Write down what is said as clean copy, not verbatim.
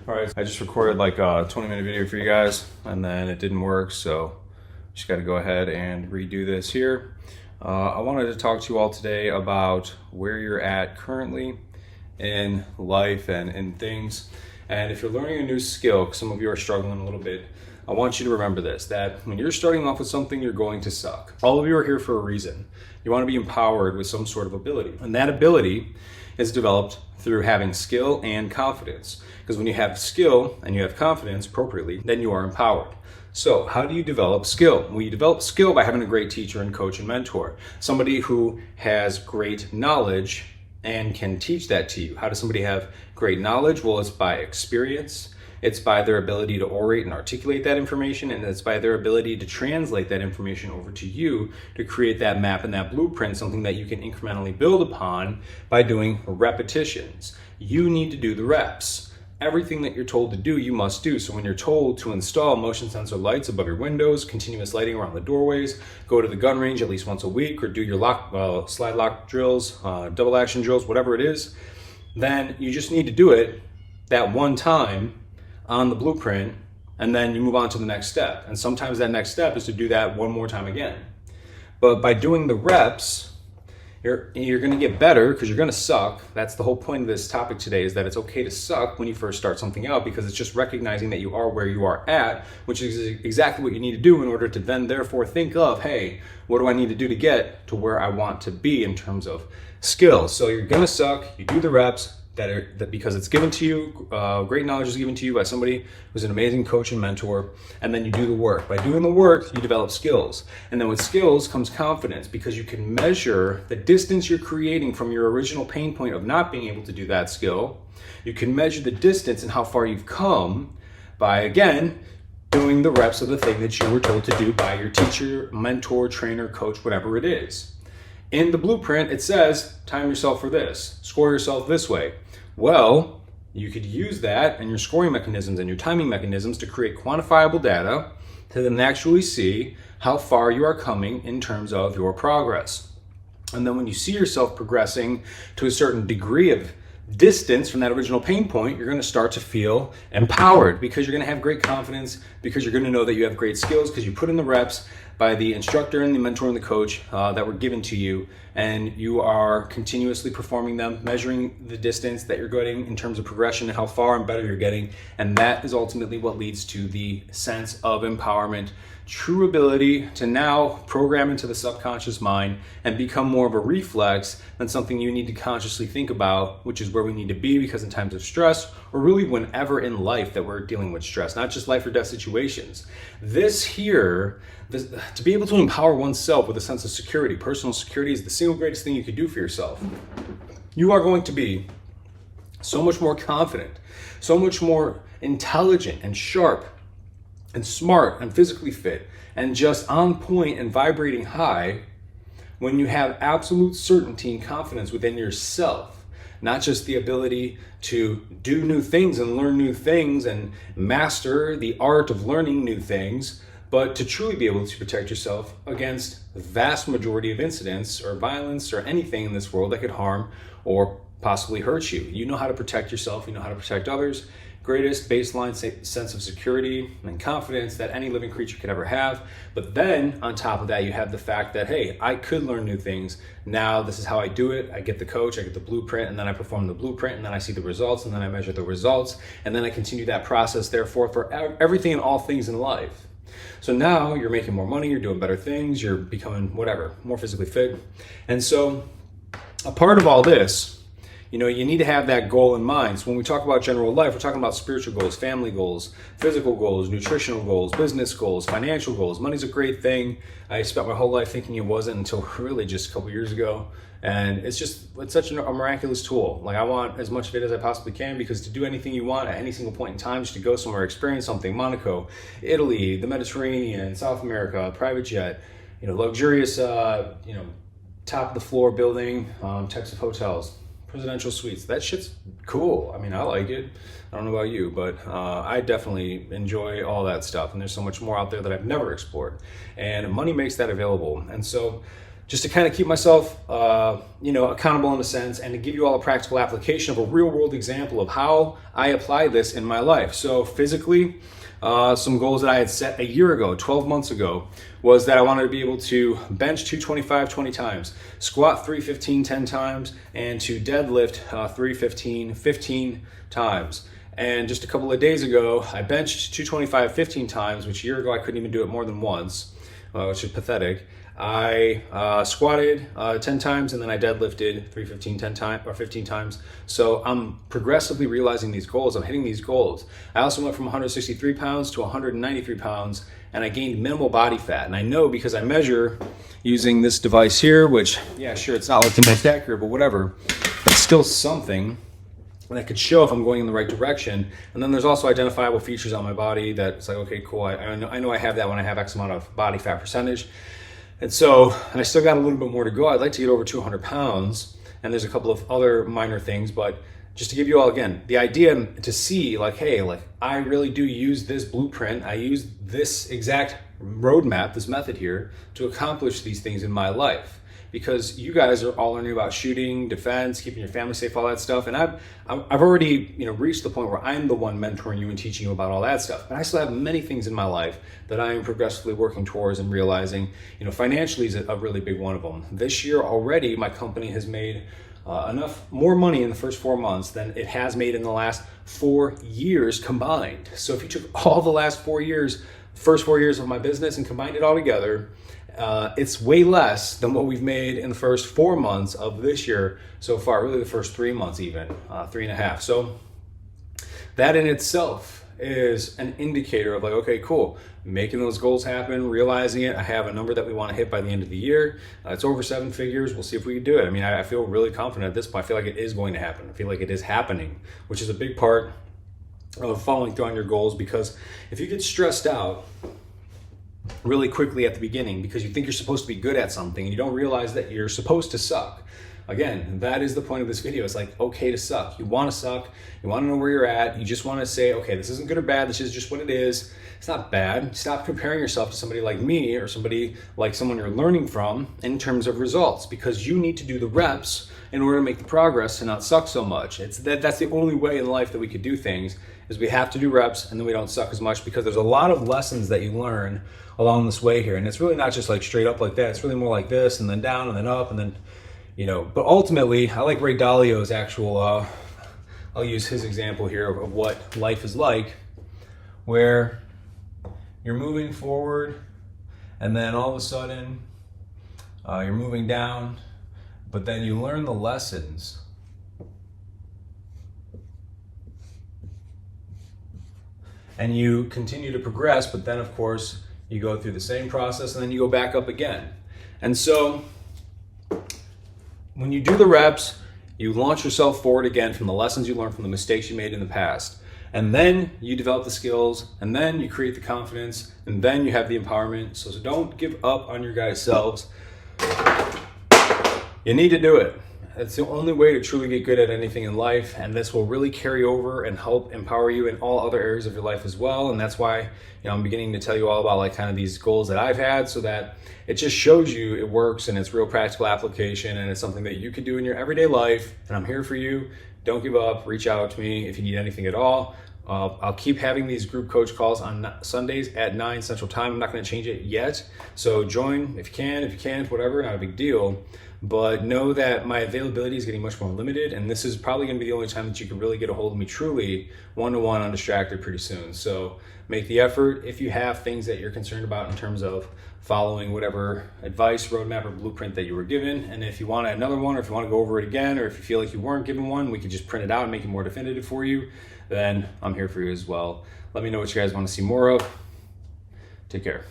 All right, I just recorded like a 20-minute video for you guys and then it didn't work, so just got to go ahead and redo this here. I wanted to talk to you all today about where you're at currently in life and in things. And if you're learning a new skill, 'cause some of you are struggling a little bit, I want you to remember this, that when you're starting off with something, you're going to suck. All of you are here for a reason. You want to be empowered with some sort of ability. And that ability is developed through having skill and confidence. Because when you have skill and you have confidence appropriately, then you are empowered. So how do you develop skill? Well, you develop skill by having a great teacher and coach and mentor. Somebody who has great knowledge and can teach that to you. How does somebody have great knowledge? Well, it's by experience. It's by their ability to orate and articulate that information, and it's by their ability to translate that information over to you to create that map and that blueprint, something that you can incrementally build upon by doing repetitions. You need to do the reps. Everything that you're told to do, you must do. So when you're told to install motion sensor lights above your windows, continuous lighting around the doorways, go to the gun range at least once a week, or do your slide lock drills, double action drills, whatever it is, then you just need to do it that one time on the blueprint, and then you move on to the next step. And sometimes that next step is to do that one more time again. But by doing the reps, you're gonna get better, because you're gonna suck. That's the whole point of this topic today, is that it's okay to suck when you first start something out, because it's just recognizing that you are where you are at, which is exactly what you need to do in order to then therefore think of, hey, what do I need to do to get to where I want to be in terms of skills? So you're gonna suck, you do the reps, that because it's given to you, great knowledge is given to you by somebody who's an amazing coach and mentor, and then you do the work. By doing the work, you develop skills. And then with skills comes confidence, because you can measure the distance you're creating from your original pain point of not being able to do that skill. You can measure the distance and how far you've come by, again, doing the reps of the thing that you were told to do by your teacher, mentor, trainer, coach, whatever it is. In the blueprint, it says, time yourself for this, score yourself this way. Well, you could use that and your scoring mechanisms and your timing mechanisms to create quantifiable data to then actually see how far you are coming in terms of your progress. And then when you see yourself progressing to a certain degree of distance from that original pain point, you're going to start to feel empowered, because you're going to have great confidence, because you're going to know that you have great skills, because you put in the reps by the instructor and the mentor and the coach that were given to you, and you are continuously performing them, measuring the distance that you're getting in terms of progression and how far and better you're getting. And that is ultimately what leads to the sense of empowerment, true ability to now program into the subconscious mind and become more of a reflex than something you need to consciously think about, which is where we need to be, because in times of stress, or really whenever in life that we're dealing with stress, not just life or death situations. To be able to empower oneself with a sense of security, personal security, is the single greatest thing you could do for yourself. You are going to be so much more confident, so much more intelligent and sharp and smart and physically fit and just on point and vibrating high when you have absolute certainty and confidence within yourself. Not just the ability to do new things and learn new things and master the art of learning new things, but to truly be able to protect yourself against the vast majority of incidents or violence or anything in this world that could harm or possibly hurt you. You know how to protect yourself, you know how to protect others. Greatest baseline sense of security and confidence that any living creature could ever have. But then on top of that, you have the fact that, hey, I could learn new things. Now this is how I do it. I get the coach, I get the blueprint, and then I perform the blueprint, and then I see the results, and then I measure the results, and then I continue that process, therefore, for everything and all things in life. So now you're making more money, you're doing better things, you're becoming whatever, more physically fit. And so a part of all this, you need to have that goal in mind. So when we talk about general life, we're talking about spiritual goals, family goals, physical goals, nutritional goals, business goals, financial goals. Money's a great thing. I spent my whole life thinking it wasn't until really just a couple years ago. And it's such a miraculous tool. Like, I want as much of it as I possibly can, because to do anything you want at any single point in time, just to go somewhere, experience something, Monaco, Italy, the Mediterranean, South America, private jet, luxurious, top of the floor building, types of hotels, presidential suites. That shit's cool. I mean, I like it. I don't know about you, but I definitely enjoy all that stuff. And there's so much more out there that I've never explored. And money makes that available. And so just to kind of keep myself, accountable in a sense, and to give you all a practical application of a real world example of how I apply this in my life. So physically, some goals that I had set a year ago, 12 months ago, was that I wanted to be able to bench 225 20 times, squat 315 10 times, and to deadlift 315 15 times. And just a couple of days ago, I benched 225 15 times, which a year ago I couldn't even do it more than once, which is pathetic. I squatted 10 times, and then I deadlifted 315 10 times or 15 times. So I'm progressively realizing these goals. I'm hitting these goals. I also went from 163 pounds to 193 pounds, and I gained minimal body fat. And I know because I measure using this device here, which, yeah, sure, it's not like the most accurate, but whatever. It's still something that could show if I'm going in the right direction. And then there's also identifiable features on my body that it's like, okay, cool. I know I have that when I have X amount of body fat percentage. And so I still got a little bit more to go. I'd like to get over 200 pounds. And there's a couple of other minor things, but just to give you all, again, the idea to see like, hey, like I really do use this blueprint. I use this exact roadmap, this method here to accomplish these things in my life. Because you guys are all learning about shooting, defense, keeping your family safe, all that stuff. And I've already reached the point where I'm the one mentoring you and teaching you about all that stuff. But I still have many things in my life that I am progressively working towards and realizing, financially is a really big one of them. This year already, my company has made enough more money in the first 4 months than it has made in the last 4 years combined. So if you took all the last 4 years, first 4 years of my business and combined it all together, it's way less than what we've made in the first 4 months of this year so far, really the first 3 months even, 3.5. So that in itself is an indicator of like, okay, cool, making those goals happen, realizing it. I have a number that we want to hit by the end of the year. It's over 7 figures. We'll see if we can do it. I mean, I feel really confident at this point. I feel like it is going to happen. I feel like it is happening, which is a big part of following through on your goals, because if you get stressed out really quickly at the beginning because you think you're supposed to be good at something and you don't realize that you're supposed to suck. Again, that is the point of this video. It's like, okay to suck. You want to suck. You want to know where you're at. You just want to say, okay, this isn't good or bad. This is just what it is. It's not bad. Stop comparing yourself to somebody like me or somebody like someone you're learning from in terms of results, because you need to do the reps in order to make the progress and not suck so much. That's the only way in life that we could do things, is we have to do reps and then we don't suck as much, because there's a lot of lessons that you learn along this way here. And it's really not just like straight up like that. It's really more like this and then down and then up and then, but ultimately I like Ray Dalio's actual, I'll use his example here of what life is like, where you're moving forward and then all of a sudden you're moving down, but then you learn the lessons. And you continue to progress, but then of course you go through the same process and then you go back up again. And so when you do the reps, you launch yourself forward again from the lessons you learned from the mistakes you made in the past. And then you develop the skills, and then you create the confidence, and then you have the empowerment. So don't give up on your guys' selves. You need to do it. It's the only way to truly get good at anything in life, and this will really carry over and help empower you in all other areas of your life as well. And that's why I'm beginning to tell you all about like kind of these goals that I've had, so that it just shows you it works and it's real practical application, and it's something that you can do in your everyday life. And I'm here for you. Don't give up. Reach out to me if you need anything at all. I'll keep having these group coach calls on Sundays at 9 Central Time. I'm not going to change it yet. So join if you can. If you can't, whatever, not a big deal. But know that my availability is getting much more limited, and this is probably going to be the only time that you can really get a hold of me truly one-to-one undistracted pretty soon. So make the effort if you have things that you're concerned about in terms of following whatever advice, roadmap, or blueprint that you were given. And if you want another one, or if you want to go over it again, or if you feel like you weren't given one, we could just print it out and make it more definitive for you, then I'm here for you as well. Let me know what you guys want to see more of. Take care.